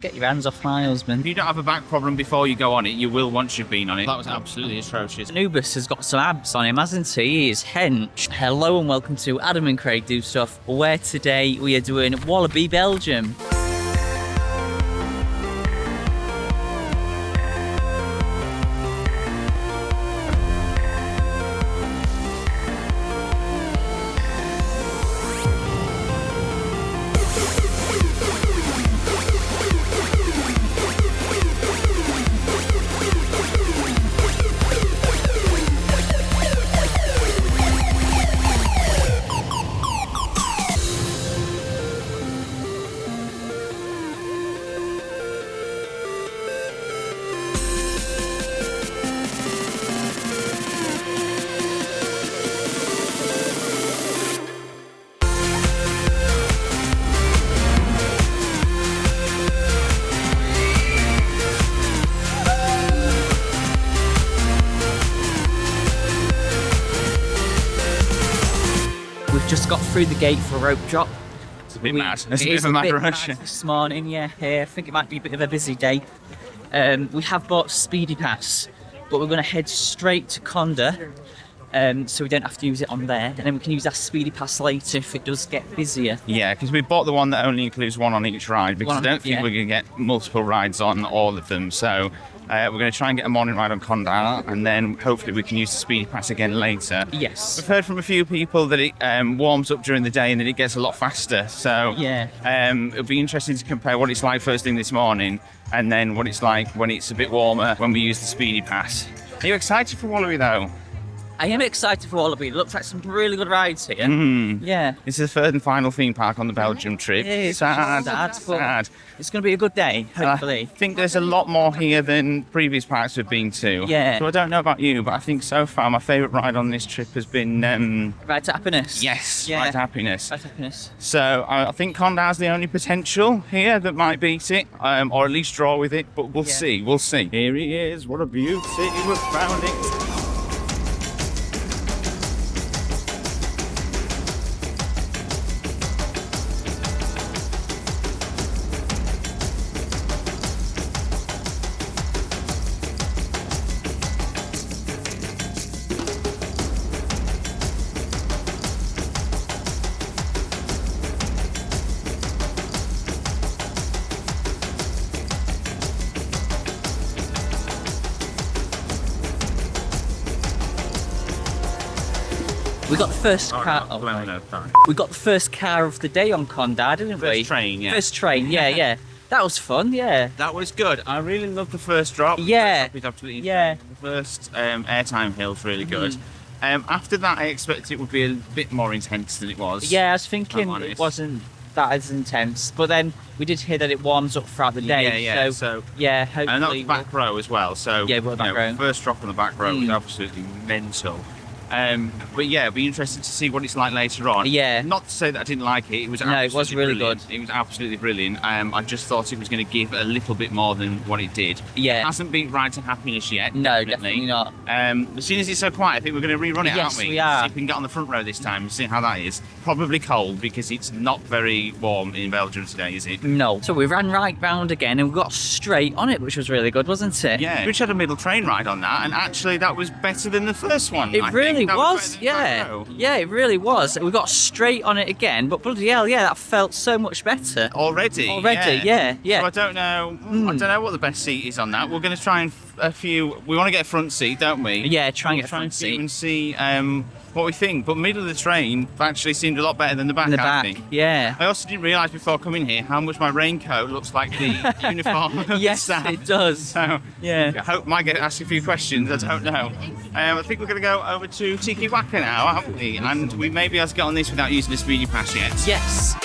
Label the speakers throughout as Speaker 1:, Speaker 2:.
Speaker 1: Get your hands off my husband.
Speaker 2: If you don't have a back problem before you go on it, you will once you've been on it. That was absolutely atrocious.
Speaker 1: Anubis has got some abs on him, hasn't he? He is hench. Hello and welcome to Adam and Craig Do Stuff, where today we are doing Walibi Belgium. Just got through the gate for a rope drop.
Speaker 2: It's a bit mad. It's a bit of a mad rush
Speaker 1: this morning, yeah. I think it might be a bit of a busy day. We have bought Speedy Pass, but we're going to head straight to Kondaa, so we don't have to use it on there, and then we can use that Speedy Pass later if it does get busier.
Speaker 2: Yeah, because we bought the one that only includes one on each ride, because I don't think we're going to get multiple rides on all of them. So we're going to try and get a morning ride on Kondaa, and then hopefully we can use the Speedy Pass again later.
Speaker 1: Yes.
Speaker 2: We've heard from a few people that it warms up during the day and that it gets a lot faster. So
Speaker 1: yeah,
Speaker 2: it'll be interesting to compare what it's like first thing this morning and then what it's like when it's a bit warmer when we use the Speedy Pass. Are you excited for Walibi though?
Speaker 1: I am excited for Walibi. It looks like some really good rides here. Yeah.
Speaker 2: This is the third and final theme park on the Belgium trip. Sad.
Speaker 1: It's going to be a good day, hopefully.
Speaker 2: I think there's a lot more here than previous parks we've been to.
Speaker 1: Yeah.
Speaker 2: So I don't know about you, but I think so far my favourite ride on this trip has been...
Speaker 1: Ride to Happiness.
Speaker 2: Yes,
Speaker 1: yeah.
Speaker 2: Ride to Happiness.
Speaker 1: Ride to Happiness.
Speaker 2: So I think Kondaa's the only potential here that might beat it, or at least draw with it, but we'll see, we'll see. Here he is, what a beauty, we've found it.
Speaker 1: We got the first car. We got the first car of the day on Kondaa, didn't we?
Speaker 2: First train, yeah.
Speaker 1: First train, yeah. That was fun, yeah.
Speaker 2: That was good. I really loved the first drop.
Speaker 1: Yeah.
Speaker 2: The absolutely
Speaker 1: yeah.
Speaker 2: The first airtime hill's really good. After that, I expected it would be a bit more intense than it was.
Speaker 1: Yeah, I was thinking it wasn't that as intense, but then we did hear that it warms up throughout the day.
Speaker 2: Yeah.
Speaker 1: So yeah, hopefully.
Speaker 2: And that's the back row as well. So
Speaker 1: yeah, we're back row.
Speaker 2: First drop on the back row was absolutely mental. But yeah, it'll be interesting to see what it's like later on.
Speaker 1: Yeah.
Speaker 2: Not to say that I didn't like it. It was
Speaker 1: it was really
Speaker 2: brilliant. Good. It was absolutely brilliant. I just thought it was going to give a little bit more than what it did.
Speaker 1: Yeah.
Speaker 2: It hasn't beat Ride to Happiness yet.
Speaker 1: No, definitely not.
Speaker 2: As soon as it's so quiet, I think we're going to rerun it, aren't we?
Speaker 1: Yes, we are.
Speaker 2: See if we can get on the front row this time and see how that is. Probably cold because it's not very warm in Belgium today, is it?
Speaker 1: No. So we ran right round again and we got straight on it, which was really good, wasn't it?
Speaker 2: Yeah. We had a middle train ride on that, and actually that was better than the first one.
Speaker 1: It really was. Yeah. Yeah, it really was. We got straight on it again, but bloody hell, yeah, that felt so much better.
Speaker 2: Already,
Speaker 1: yeah.
Speaker 2: So I don't know. I don't know what the best seat is on that. We're going to try and we want to get a front seat, don't we?
Speaker 1: Yeah, try and get a front seat
Speaker 2: and see what we think. But middle of the train actually seemed a lot better than the back. I think.
Speaker 1: Yeah.
Speaker 2: I also didn't realise before coming here how much my raincoat looks like the uniform of
Speaker 1: yes,
Speaker 2: the staff.
Speaker 1: It does.
Speaker 2: So
Speaker 1: yeah,
Speaker 2: I hope I might get asked a few questions. I don't know. I think we're going to go over to Tiki Wakka now, aren't we? And we may be able to get on this without using the Speedy Pass yet.
Speaker 1: Yes.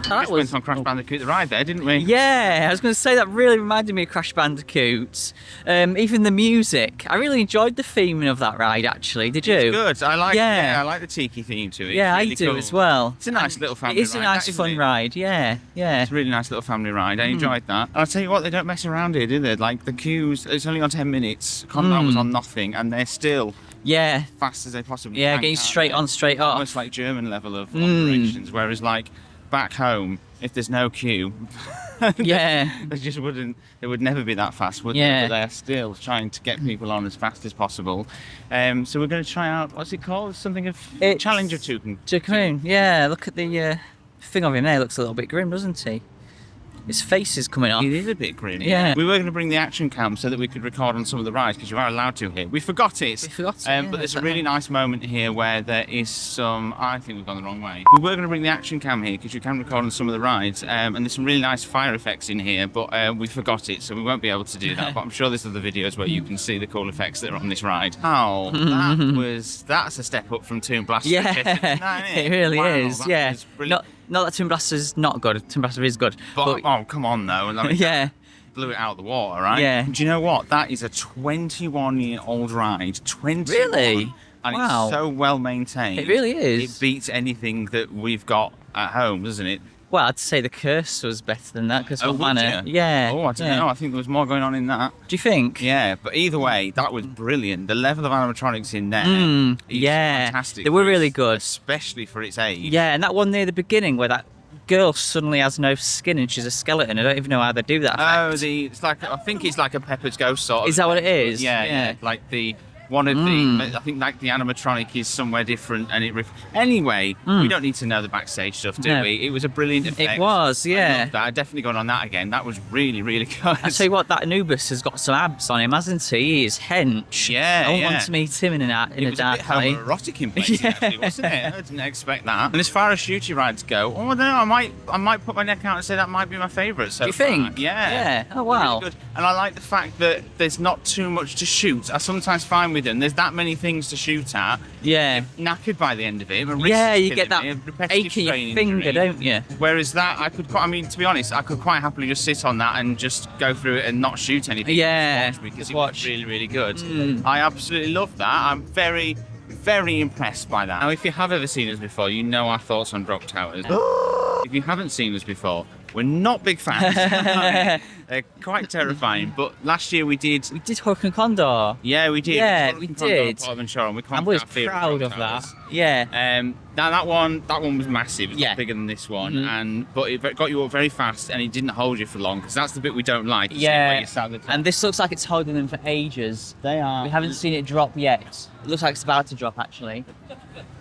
Speaker 1: That
Speaker 2: just went on Crash Bandicoot the ride there, didn't we?
Speaker 1: Yeah, I was going to say that really reminded me of Crash Bandicoot. Even the music, I really enjoyed the theming of that ride. Actually, did you?
Speaker 2: It's good. I like. Yeah, I like the tiki theme to it.
Speaker 1: Yeah,
Speaker 2: it's really
Speaker 1: I do
Speaker 2: cool.
Speaker 1: as well.
Speaker 2: It's a nice little family ride.
Speaker 1: It is a nice, fun ride. Yeah, yeah.
Speaker 2: It's a really nice little family ride. I enjoyed that. And I'll tell you what, they don't mess around here, do they? Like the queues, it's only on 10 minutes. Kondaa was on nothing, and they're still fast as they possibly can.
Speaker 1: Getting straight on, straight off.
Speaker 2: Almost like German level of operations, whereas like back home, if there's no queue, they just wouldn't. They would never be that fast, would they? But they're still trying to get people on as fast as possible. So we're going to try out. What's it called? Something of Cjhallenge of
Speaker 1: Tutankhamun. Yeah, look at the thing of him there. Looks a little bit grim, doesn't he? His face is coming off.
Speaker 2: It is a bit grim.
Speaker 1: Yeah.
Speaker 2: We were going to bring the action cam so that we could record on some of the rides because you are allowed to here. We forgot it. But there's a really nice moment here where there is some. I think we've gone the wrong way. We were going to bring the action cam here because you can record on some of the rides, and there's some really nice fire effects in here, but we forgot it, so we won't be able to do that. But I'm sure there's other videos where you can see the cool effects that are on this ride. Oh, that's a step up from Toon Blaster.
Speaker 1: Yeah, it really is. Yeah. Not that Toon Blaster's not good. Toon Blaster is good.
Speaker 2: But oh, come on though. I mean, blew it out of the water, right?
Speaker 1: Yeah.
Speaker 2: Do you know what? That is a 21-year-old ride. 21.
Speaker 1: Really?
Speaker 2: And it's so well maintained.
Speaker 1: It really is.
Speaker 2: It beats anything that we've got at home, doesn't it?
Speaker 1: Well, I'd say the Curse was better than that because Manor.
Speaker 2: Yeah. Oh, I don't know. I think there was more going on in that.
Speaker 1: Do you think?
Speaker 2: Yeah, but either way, that was brilliant. The level of animatronics in there is fantastic.
Speaker 1: They were really good.
Speaker 2: Especially for its age.
Speaker 1: Yeah, and that one near the beginning where that girl suddenly has no skin and she's a skeleton. I don't even know how they do that effect.
Speaker 2: It's like, I think it's like a Pepper's Ghost sort of.
Speaker 1: Is that what it is?
Speaker 2: Yeah. Like the... One of the, I think like the animatronic is somewhere different, and anyway, we don't need to know the backstage stuff, do we? It was a brilliant effect.
Speaker 1: It was, yeah.
Speaker 2: I loved that. I'd definitely gone on that again. That was really, really good.
Speaker 1: I tell you what, that Anubis has got some abs on him, hasn't he? He is hench.
Speaker 2: Yeah,
Speaker 1: I want to meet him in a dark
Speaker 2: It was a bit homoerotic in places, actually, wasn't it? I didn't expect that. And as far as shooty rides go, I don't know. I might put my neck out and say that might be my favourite. So
Speaker 1: do you think?
Speaker 2: Yeah.
Speaker 1: Oh wow.
Speaker 2: Really good. And I like the fact that there's not too much to shoot. I sometimes find with them, there's that many things to shoot at.
Speaker 1: Yeah.
Speaker 2: Knackered by the end of it.
Speaker 1: You get that ache in your finger, don't you?
Speaker 2: Whereas that, to be honest, I could quite happily just sit on that and just go through it and not shoot anything.
Speaker 1: Yeah.
Speaker 2: Because it was really, really good. I absolutely love that. I'm very, very impressed by that. Now, if you have ever seen us before, you know our thoughts on drop towers. If you haven't seen us before, we're not big fans. They're quite terrifying. But last year we did
Speaker 1: Hook and Kondaa.
Speaker 2: Yeah, we did.
Speaker 1: Yeah, we did.
Speaker 2: And
Speaker 1: I was proud of that. Yeah.
Speaker 2: Now that one was massive. It was bigger than this one, but it got you up very fast, and it didn't hold you for long because that's the bit we don't like.
Speaker 1: Yeah. And this looks like it's holding them for ages.
Speaker 2: They are.
Speaker 1: We haven't seen it drop yet. It looks like it's about to drop actually.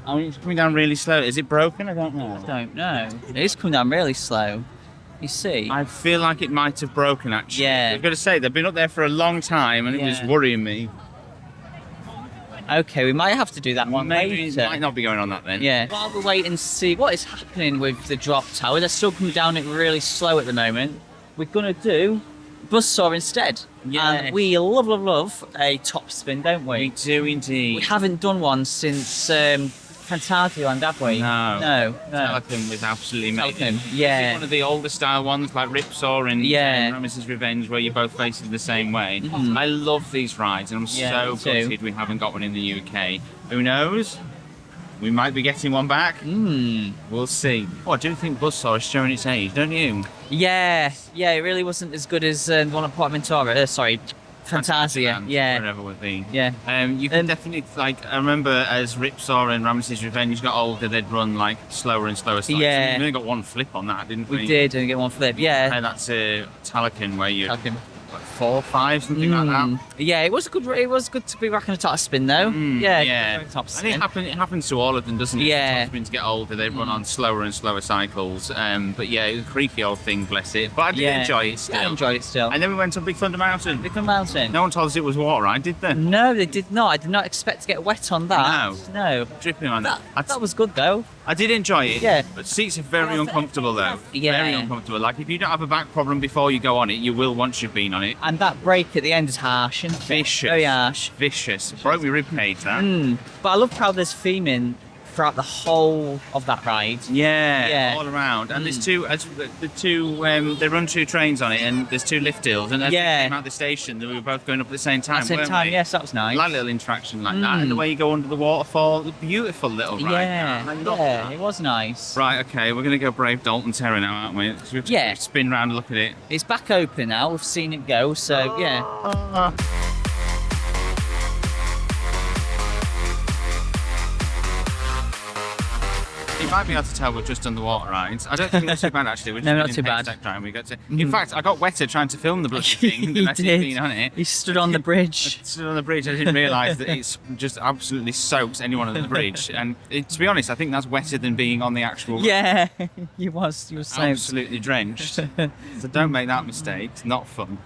Speaker 2: I mean, it's coming down really slow. Is it broken? I don't know.
Speaker 1: I don't know. It is coming down really slow. You see?
Speaker 2: I feel like it might have broken actually.
Speaker 1: Yeah.
Speaker 2: I've got to say, they've been up there for a long time, and it was worrying me.
Speaker 1: Okay, we might have to do that one
Speaker 2: Maybe
Speaker 1: later.
Speaker 2: It might not be going on that then.
Speaker 1: Yeah. While we wait and see what is happening with the drop tower, they're still coming down it really slow at the moment. We're going to do Buzzsaw instead.
Speaker 2: Yeah.
Speaker 1: And we love a top spin, don't we?
Speaker 2: We do indeed.
Speaker 1: We haven't done one since Fantasyland, have we?
Speaker 2: No. Tutankhamun was absolutely amazing.
Speaker 1: Yeah.
Speaker 2: It's one of the older style ones like Ripsaw and Ramesses Revenge where you're both facing the same way. I love these rides and I'm so gutted we haven't got one in the UK. Who knows? We might be getting one back. We'll see. Oh, I do think Buzzsaw is showing its age, don't you?
Speaker 1: Yeah, it really wasn't as good as the one at Portmanteau. Fantasia,
Speaker 2: whatever would be.
Speaker 1: Yeah.
Speaker 2: You can definitely, I remember as Ripsaw and Ramesses Revenge got older, they'd run like slower and slower starts.
Speaker 1: Yeah.
Speaker 2: We only got one flip on that, didn't we?
Speaker 1: We did, and get one flip, yeah.
Speaker 2: And that's a Talican where you 4 or 5, something like that.
Speaker 1: Yeah, it was good to be back in the top spin though. Top spin.
Speaker 2: And it happens to all of them, doesn't it?
Speaker 1: Yeah.
Speaker 2: Top spins get older, they run on slower and slower cycles. But yeah, it was a creaky old thing, bless it. But I did enjoy it still.
Speaker 1: I enjoyed it still.
Speaker 2: And then we went to Big Thunder Mountain.
Speaker 1: No
Speaker 2: one told us it was water, right? Did they?
Speaker 1: No, they did not. I did not expect to get wet on that. No.
Speaker 2: Dripping on it.
Speaker 1: That was good though.
Speaker 2: I did enjoy it.
Speaker 1: Yeah.
Speaker 2: But seats are very uncomfortable though.
Speaker 1: Yeah.
Speaker 2: Very uncomfortable. Like if you don't have a back problem before you go on it, you will once you've been on it.
Speaker 1: And that break at the end is harsh, isn't it?
Speaker 2: Vicious.
Speaker 1: Very harsh.
Speaker 2: Vicious. Broke my rib cage, that.
Speaker 1: But I love how there's theming throughout the whole of that ride.
Speaker 2: Yeah, all around. And there's they run 2 trains on it, and there's 2 lift hills. And as we came out the station, we were both going up at the same time.
Speaker 1: At the same time, yes, that was nice.
Speaker 2: Like a little interaction like that. And the way you go under the waterfall, beautiful little ride.
Speaker 1: Yeah, it was nice.
Speaker 2: Right, okay, we're going to go brave Dalton Terror now, aren't we? So we have to spin round and look at it.
Speaker 1: It's back open now, we've seen it go, so yeah.
Speaker 2: You might be able to tell we've just done the water rides. I don't think that's too bad actually. We're just
Speaker 1: No, not too bad.
Speaker 2: We got to... In fact, I got wetter trying to film the bloody thing than actually being on it.
Speaker 1: He stood on the bridge.
Speaker 2: I stood on the bridge. I didn't realise that it's just absolutely soaks anyone on the bridge. And to be honest, I think that's wetter than being on the actual.
Speaker 1: Yeah, you was soaked.
Speaker 2: Absolutely drenched. So don't make that mistake. It's not fun.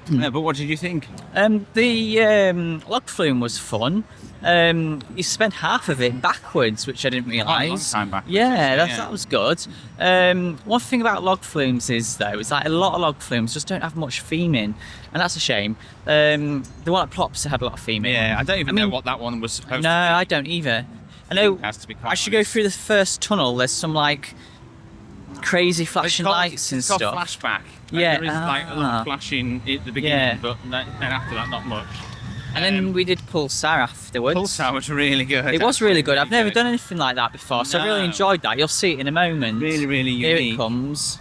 Speaker 2: No, but what did you think?
Speaker 1: The log flume was fun. You spent half of it backwards, which I didn't realise.
Speaker 2: A long time backwards.
Speaker 1: Yeah, that was good. One thing about log flumes is, though, it's like a lot of log flumes just don't have much theming, and that's a shame. The one at Plops had a lot of theming.
Speaker 2: Yeah, I don't even know what that one was supposed to be.
Speaker 1: No, I don't either. I know.
Speaker 2: Has to be quite
Speaker 1: I should go through the first tunnel. There's some like crazy flashing lights and stuff.
Speaker 2: Flashback.
Speaker 1: Yeah,
Speaker 2: there is like a lot of flashing at the beginning, but then after that, not much.
Speaker 1: And then we did Pulsar afterwards.
Speaker 2: Pulsar was really good.
Speaker 1: It was really good. I've never done anything like that before, so I really enjoyed that. You'll see it in a moment.
Speaker 2: Really, really unique.
Speaker 1: Here it comes.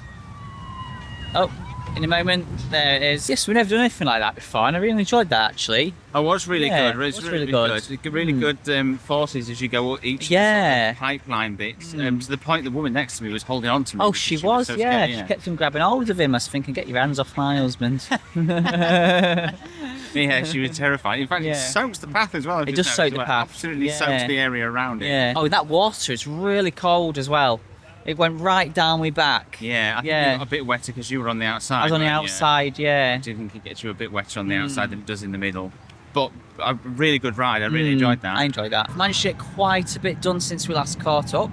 Speaker 1: Oh, in a moment. There it is. Yes, we've never done anything like that before, and I really enjoyed that actually.
Speaker 2: Oh, it was really good.
Speaker 1: It was really good.
Speaker 2: Really good forces as you go up each pipeline bits. To the point the woman next to me was holding on to me.
Speaker 1: Oh, she was. She kept on grabbing hold of him. I was thinking, get your hands off my husband.
Speaker 2: Yeah, she was terrified. In fact, it soaks the path as well.
Speaker 1: It does soak the path.
Speaker 2: Absolutely soaks the area around it.
Speaker 1: Yeah. Oh, that water is really cold as well. It went right down my back.
Speaker 2: Yeah, I think you got a bit wetter because you were on the outside.
Speaker 1: I was on the outside,
Speaker 2: I do think it gets you a bit wetter on the outside than it does in the middle. But a really good ride. I really enjoyed that.
Speaker 1: I enjoyed that. Managed to get quite a bit done since we last caught up.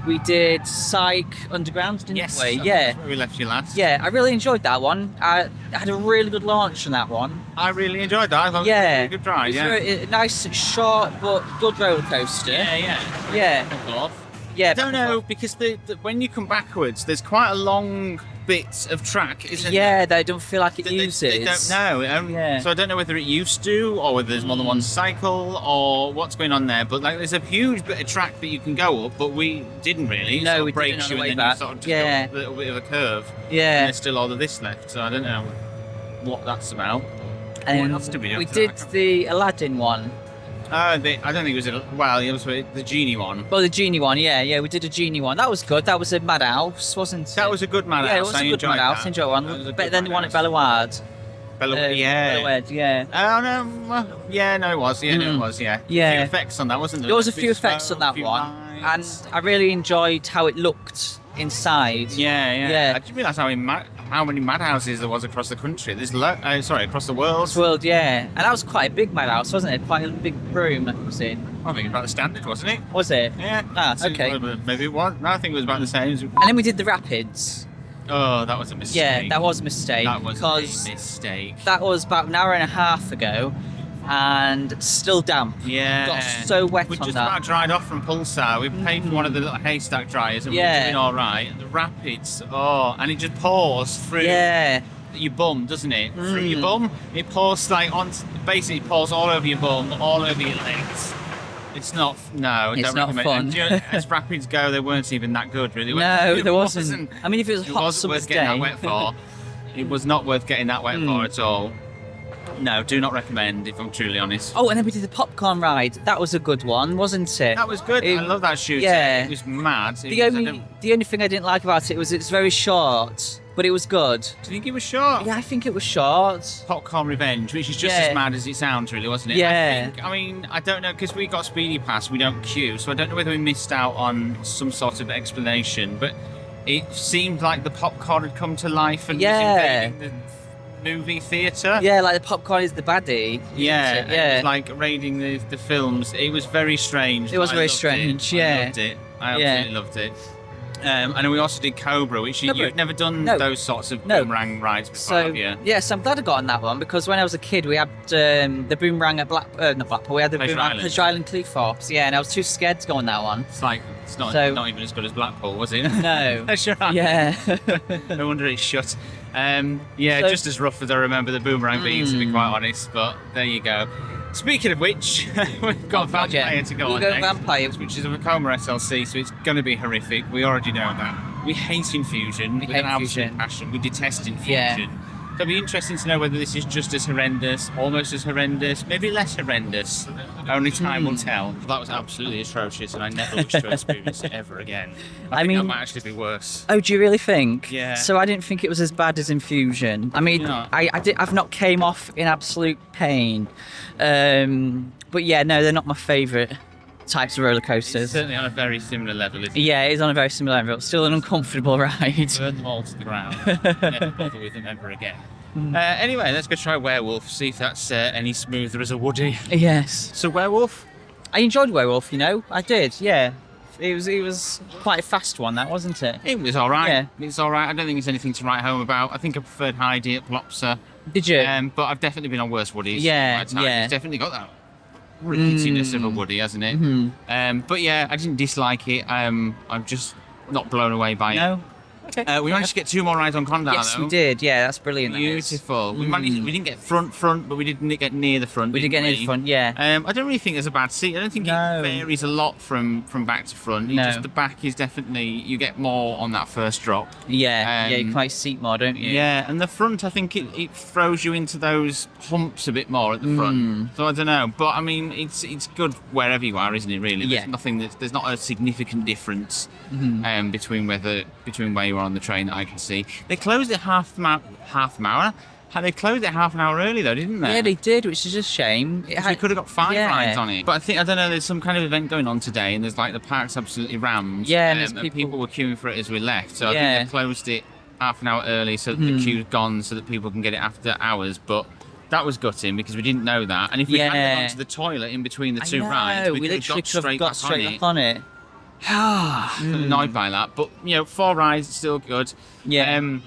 Speaker 1: We did Psych Underground, didn't we?
Speaker 2: Yes,
Speaker 1: yeah.
Speaker 2: Where we left you last.
Speaker 1: Yeah, I really enjoyed that one. I had a really good launch on that one.
Speaker 2: I really enjoyed that. I thought it was a really good ride.
Speaker 1: A nice, short but good roller coaster.
Speaker 2: Yeah.
Speaker 1: Yeah.
Speaker 2: I don't know, because when you come backwards, there's quite a long bit of track, isn't there?
Speaker 1: Yeah, they don't feel like it uses.
Speaker 2: They don't know. So I don't know whether it used to, or whether there's more than one cycle, or what's going on there. But like, there's a huge bit of track that you can go up, but we didn't really.
Speaker 1: No, we
Speaker 2: breaks
Speaker 1: didn't.
Speaker 2: You and then you sort of just go a little bit of a curve.
Speaker 1: Yeah.
Speaker 2: And there's still all of this left, so I don't know what that's about.
Speaker 1: And
Speaker 2: what else did we do?
Speaker 1: We did the Aladdin one.
Speaker 2: I don't think it was it was the genie one.
Speaker 1: Well, the genie one, yeah, we did a genie one. That was good. That was a madhouse, wasn't it?
Speaker 2: That was a good madhouse.
Speaker 1: Yeah, it was a good madhouse. I enjoyed one. Better than the one at Bellewaerde.
Speaker 2: Bellewaerde,
Speaker 1: yeah.
Speaker 2: Oh no, it was. Yeah, no, it was. Yeah.
Speaker 1: Yeah.
Speaker 2: A few effects on that, wasn't there?
Speaker 1: There was a few effects on that one, and I really enjoyed how it looked inside.
Speaker 2: Yeah. I didn't realise how many madhouses there was across the country. There's across the world.
Speaker 1: Yeah. And that was quite a big madhouse, wasn't it? Quite a big room that was in.
Speaker 2: I think it was about the standard, wasn't it?
Speaker 1: Was it?
Speaker 2: Yeah.
Speaker 1: Ah, okay.
Speaker 2: Maybe it was. No, I think it was about the same.
Speaker 1: And then we did the rapids.
Speaker 2: Oh, that was a mistake.
Speaker 1: Yeah, that was a mistake.
Speaker 2: That was a mistake.
Speaker 1: That was about an hour and a half ago, and still damp.
Speaker 2: Yeah.
Speaker 1: Got so wet
Speaker 2: we
Speaker 1: on
Speaker 2: just
Speaker 1: that.
Speaker 2: about dried off from Pulsar. We paid for one of the little haystack dryers, and we were doing all right. The rapids, and it just pours through. Your bum, doesn't it? Through your bum, it pours basically it pours all over your bum, all over your legs. It's not. No,
Speaker 1: it's
Speaker 2: don't
Speaker 1: not
Speaker 2: recommend.
Speaker 1: fun.
Speaker 2: And, as rapids go, they weren't even that good, really.
Speaker 1: No, there wasn't. I mean, if it was hot summer's day,
Speaker 2: that wet for. It was not worth getting that wet for at all. No, do not recommend, if I'm truly honest.
Speaker 1: Oh, and then we did the popcorn ride. That was a good one, wasn't it?
Speaker 2: That was good. I love that shooting.
Speaker 1: Yeah.
Speaker 2: It was mad.
Speaker 1: The only thing I didn't like about it was it's very short, but it was good.
Speaker 2: Do you think it was short?
Speaker 1: Yeah, I think it was short.
Speaker 2: Popcorn Revenge, which is just as mad as it sounds, really, wasn't it?
Speaker 1: Yeah.
Speaker 2: I don't know, because we got Speedy Pass, we don't queue, so I don't know whether we missed out on some sort of explanation, but it seemed like the popcorn had come to life and was invading the movie theatre.
Speaker 1: Yeah, like the popcorn is the baddie.
Speaker 2: Yeah, it was like raiding the films. It was very strange.
Speaker 1: It was very strange,
Speaker 2: I loved it. I absolutely loved it. And then we also did Cobra, which you've never done those sorts of boomerang rides before, have you?
Speaker 1: Yes, I'm glad I got on that one because when I was a kid, we had the boomerang at not Blackpool, we had the boomerang at Pleasure Island Cleethorpes, and I was too scared to go on that one.
Speaker 2: It's not even as good as Blackpool, was it?
Speaker 1: No.
Speaker 2: Pleasure Island.
Speaker 1: Yeah.
Speaker 2: No wonder it's shut. Just as rough as I remember the boomerang being, to be quite honest, but there you go. Speaking of which, we've got Vampire to go on next,
Speaker 1: Vampire,
Speaker 2: which is a Vekoma SLC, so it's going to be horrific. We already know that. We hate Infusion with an absolute passion. We detest Infusion. Yeah. So it'll be interesting to know whether this is just as horrendous, almost as horrendous, maybe less horrendous. Only time will tell. That was absolutely atrocious, and I never wish to experience it ever again. I think that might actually be worse.
Speaker 1: Oh, do you really think?
Speaker 2: Yeah.
Speaker 1: So I didn't think it was as bad as Infusion. I mean, I've not came off in absolute pain. But yeah, no, they're not my favourite types of roller coasters.
Speaker 2: It's certainly on a very similar level, isn't it?
Speaker 1: Yeah, it is on a very similar level. Still an uncomfortable ride.
Speaker 2: Burn them all to the ground. Never bother with them ever again. Anyway, let's go try Werewolf, see if that's any smoother as a Woody.
Speaker 1: Yes.
Speaker 2: So Werewolf?
Speaker 1: I enjoyed Werewolf, I did, yeah. It was quite a fast one, that, wasn't it?
Speaker 2: It was alright. Yeah. It's alright. I don't think it's anything to write home about. I think I preferred Heidi at Plopsa.
Speaker 1: Did you?
Speaker 2: But I've definitely been on worse Woodies.
Speaker 1: Yeah.
Speaker 2: It's definitely got that ricketiness of a Woody, hasn't it? But yeah, I didn't dislike it. I'm just not blown away by it.
Speaker 1: No. Okay.
Speaker 2: We managed to get 2 more rides on Kondaa,
Speaker 1: Yes,
Speaker 2: though.
Speaker 1: we did. Yeah, that's brilliant.
Speaker 2: Beautiful. We didn't get front, but we didn't get near the front.
Speaker 1: We did get near the front, yeah.
Speaker 2: I don't really think there's a bad seat. I don't think it varies a lot from back to front. Just the back is definitely, you get more on that first drop.
Speaker 1: Yeah, you quite seat more, don't you?
Speaker 2: Yeah, and the front, I think it throws you into those humps a bit more at the front. So I don't know, but I mean, it's good wherever you are, isn't it? Really, there's not a significant difference between where you are on the train that I can see. They closed it half an hour. They closed it half an hour early though, didn't they?
Speaker 1: Yeah, they did, which is a shame.
Speaker 2: We could have got 5 rides on it. But I don't know, there's some kind of event going on today, and there's the park's absolutely rammed.
Speaker 1: Yeah,
Speaker 2: and people were queuing for it as we left. So I think they closed it half an hour early so that the queue's gone, so that people can get it after hours. But that was gutting because we didn't know that. And if we hadn't gone to the toilet in between the two rides, we literally could have got straight back on it. Annoyed by that, but 4 rides, it's still good.
Speaker 1: Yeah.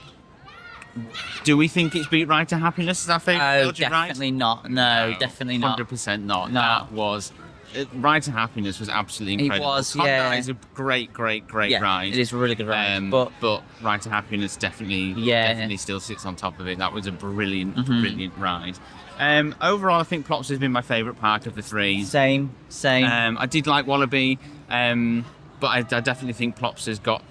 Speaker 2: Do we think it's beat Ride to Happiness as our favourite Belgian ride?
Speaker 1: Definitely not. No, definitely not.
Speaker 2: 100% not.
Speaker 1: No.
Speaker 2: That was Ride to Happiness was absolutely incredible.
Speaker 1: It was, yeah.
Speaker 2: It's a great ride.
Speaker 1: It is a really good ride.
Speaker 2: But Ride to Happiness definitely still sits on top of it. That was a brilliant ride. Overall, I think Plopsa has been my favourite park of the 3.
Speaker 1: Same.
Speaker 2: I did like Walibi, but I definitely think Plopsa's got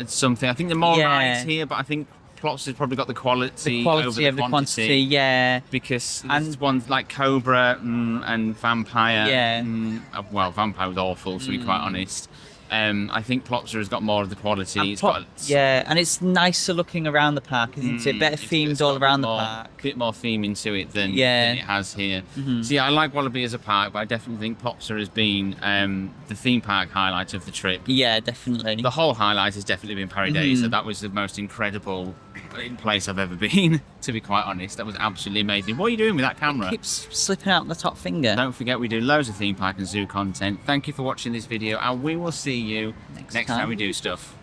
Speaker 2: something. I think there are more rides here, but I think Plopsa's probably got the quality over the quantity.
Speaker 1: Yeah.
Speaker 2: Because there's ones like Cobra and Vampire.
Speaker 1: Yeah.
Speaker 2: Well, Vampire was awful, to be quite honest. I think Plopsa has got more of the quality.
Speaker 1: And it's nicer looking around the park, isn't it? Better themed all around the park.
Speaker 2: A bit more theming to it than it has here. So yeah, I like Walibi as a park, but I definitely think Plopsa has been the theme park highlight of the trip.
Speaker 1: Yeah, definitely.
Speaker 2: The whole highlight has definitely been Paradise. So that was the most incredible place I've ever been, to be quite honest. That was absolutely amazing. What are you doing with that camera?
Speaker 1: It keeps slipping out the top finger.
Speaker 2: Don't forget, we do loads of theme park and zoo content. Thank you for watching this video, and we will see you next time we do stuff.